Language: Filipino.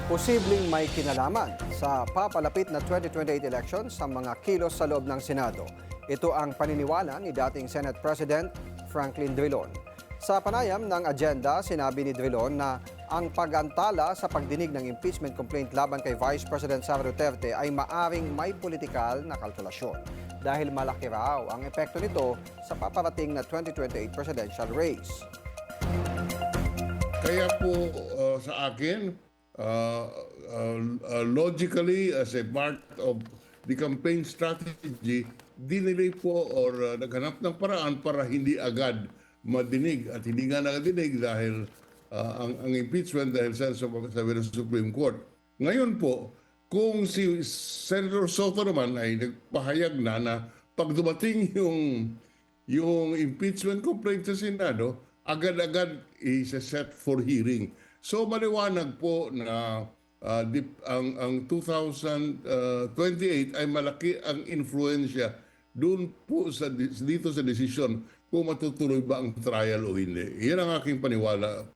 posibleng may kinalaman sa papalapit na 2028 elections sa mga kilos sa loob ng Senado. Ito ang paniniwala ni dating Senate President Franklin Drilon. Sa panayam ng agenda, sinabi ni Drilon na ang pag-antala sa pagdinig ng impeachment complaint laban kay Vice President Sara Duterte ay maaring may politikal na kalkulasyon dahil malaki raw ang epekto nito sa paparating na 2028 presidential race. Kaya po sa akin, logically as a part of the campaign strategy, dinilay po or naghanap ng paraan para hindi agad madinig at hindi nga nadinig dahil ang impeachment dahil sa sabi ng Supreme Court. Ngayon po, kung si Senator Soto naman ay nagpahayag na pag dumating yung impeachment complaint sa Senado, agad-agad is-set for hearing. So maliwanag po na ang 2028 ay malaki ang influensya doon po dito sa desisyon kung matutuloy ba ang trial o hindi. Yan ang aking paniwala.